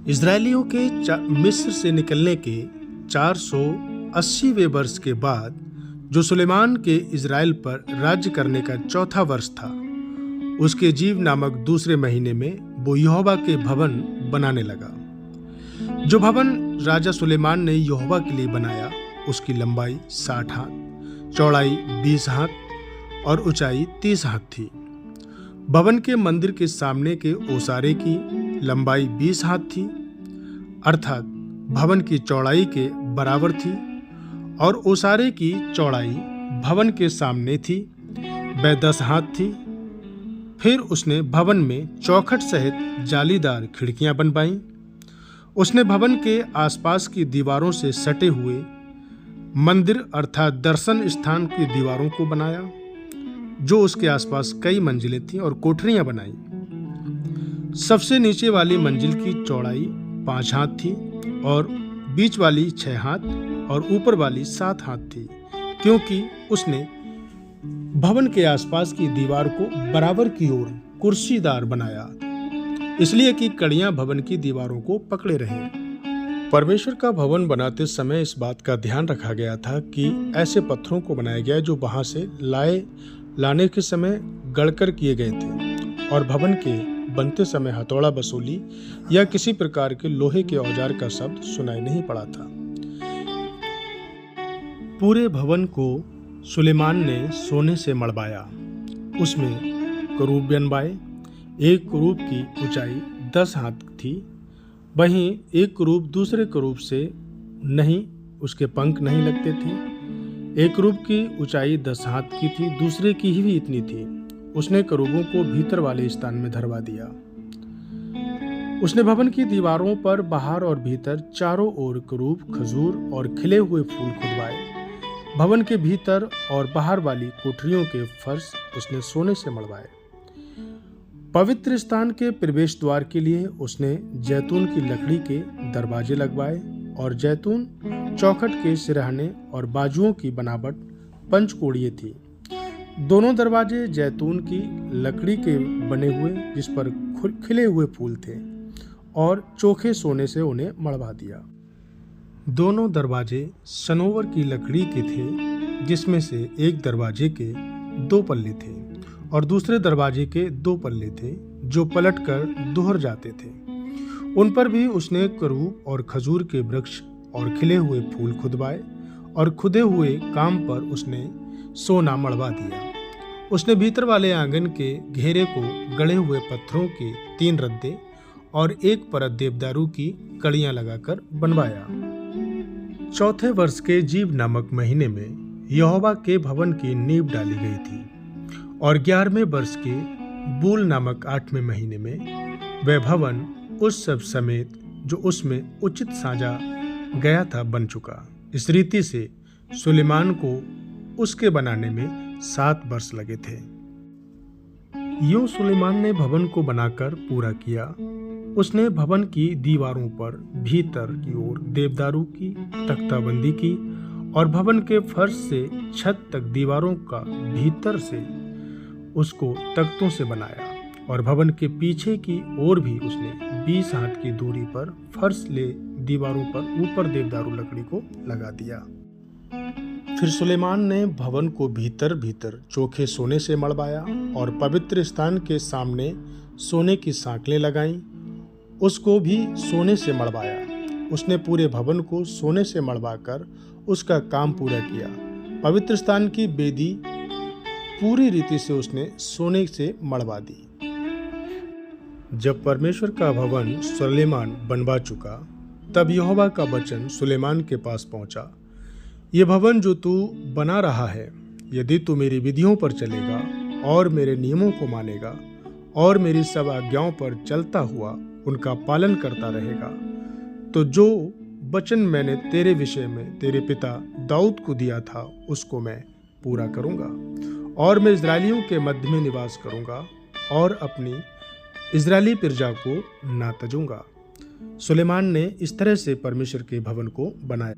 इजरायलियों के मिस्र से निकलने के 480वें वर्ष के बाद जो सुलेमान के इजराइल पर राज्य करने का चौथा वर्ष था, उसके जीव नामक दूसरे महीने में वो यहोवा के भवन बनाने लगा। जो भवन राजा सुलेमान ने यहोवा के लिए बनाया, उसकी लंबाई 60 हाथ, चौड़ाई 20 हाथ और ऊंचाई 30 हाथ थी। भवन के मंदिर के सामने के ओसारे की लंबाई 20 हाथ थी, अर्थात भवन की चौड़ाई के बराबर थी, और ओसारे की चौड़ाई भवन के सामने थी, वह 10 हाथ थी। फिर उसने भवन में चौखट सहित जालीदार खिड़कियां बनवाईं। उसने भवन के आसपास की दीवारों से सटे हुए मंदिर अर्थात दर्शन स्थान की दीवारों को बनाया, जो उसके आसपास कई मंजिलें थीं, और कोठरियां बनाई। सबसे नीचे वाली मंजिल की चौड़ाई 5 हाथ थी और बीच वाली 6 हाथ और ऊपर वाली 7 हाथ थी, क्योंकि उसने भवन के आसपास की दीवार को बराबर की ओर कुर्सीदार बनाया, इसलिए कि कड़ियां भवन की दीवारों को पकड़े रहें। परमेश्वर का भवन बनाते समय इस बात का ध्यान रखा गया था कि ऐसे पत्थरों को बनाया गया जो वहां से लाने के समय गढ़कर किए गए थे, और भवन के बनते समय हथौड़ा बसूली या किसी प्रकार के लोहे के औजार का शब्द सुनाई नहीं पड़ा था। पूरे भवन को सुलेमान ने सोने से मढ़वाया। उसमें करूब बनवाए। एक करूब की ऊंचाई 10 हाथ थी, वहीं एक करूब दूसरे करूब से नहीं, उसके पंख नहीं लगते थे। एक करूब की ऊंचाई 10 हाथ की थी, दूसरे की ही भी इतनी थी। उसने करूबों को भीतर वाले स्थान में धरवा दिया। उसने भवन की दीवारों पर बाहर और भीतर चारों ओर करूब, खजूर और खिले हुए फूल खुदवाए। भवन के भीतर और बाहर वाली कोठरियों के फर्श उसने सोने से मढ़वाए। पवित्र स्थान के प्रवेश द्वार के लिए उसने जैतून की लकड़ी के दरवाजे लगवाए, और जैतून चौखट के सिरहाने और बाजुओं की बनावट पंचकोणीय थी। दोनों दरवाजे जैतून की लकड़ी के बने हुए, जिस पर खिले हुए फूल थे, और चोखे सोने से उन्हें मढ़वा दिया। दोनों दरवाजे सनोवर की लकड़ी के थे, जिसमें से एक दरवाजे के 2 पल्ले थे और दूसरे दरवाजे के 2 पल्ले थे, जो पलटकर दोहर जाते थे। उन पर भी उसने करूब और खजूर के वृक्ष और खिले हुए फूल खुदवाए, और खुदे हुए काम पर उसने सोना मढ़वा दिया। उसने भीतर वाले आंगन के घेरे को गढ़े हुए पत्थरों के 3 रद्दे और 1 परत देवदारू की कड़ियां लगाकर बनवाया। चौथे वर्ष के जीव नामक महीने में यहोवा के भवन की नींव डाली गई थी, और 11वें वर्ष के बूल नामक 8वें महीने में वह भवन उस सब समेत जो उसमें उचित साजा गया था बन चुका। इस रीति से सुलेमान को उसके बनाने में 7 वर्ष लगे थे। यूं सुलेमान ने भवन को बनाकर पूरा किया। उसने भवन की दीवारों पर भीतर की ओर देवदारू की तख्ताबंदी की, और भवन के फर्श से छत तक दीवारों का भीतर से उसको तख्तों से बनाया, और भवन के पीछे की ओर भी उसने 20 हाथ की दूरी पर फर्श ले दीवारों पर ऊपर देवदारू लकड़ी को लगा दिया। फिर सुलेमान ने भवन को भीतर चोखे सोने से मढ़वाया, और पवित्र स्थान के सामने सोने की सांकलें लगाईं, उसको भी सोने से मढ़वाया। उसने पूरे भवन को सोने से मढ़वाकर उसका काम पूरा किया। पवित्र स्थान की बेदी पूरी रीति से उसने सोने से मढ़वा दी। जब परमेश्वर का भवन सुलेमान बनवा चुका, तब यहोवा का वचन सुलेमान के पास पहुंचा, ये भवन जो तू बना रहा है, यदि तू मेरी विधियों पर चलेगा और मेरे नियमों को मानेगा और मेरी सब आज्ञाओं पर चलता हुआ उनका पालन करता रहेगा, तो जो वचन मैंने तेरे विषय में तेरे पिता दाऊद को दिया था, उसको मैं पूरा करूंगा, और मैं इजरायलियों के मध्य में निवास करूंगा और अपनी इजरायली प्रजा को ना तजूंगा। सुलेमान ने इस तरह से परमेश्वर के भवन को बनाया।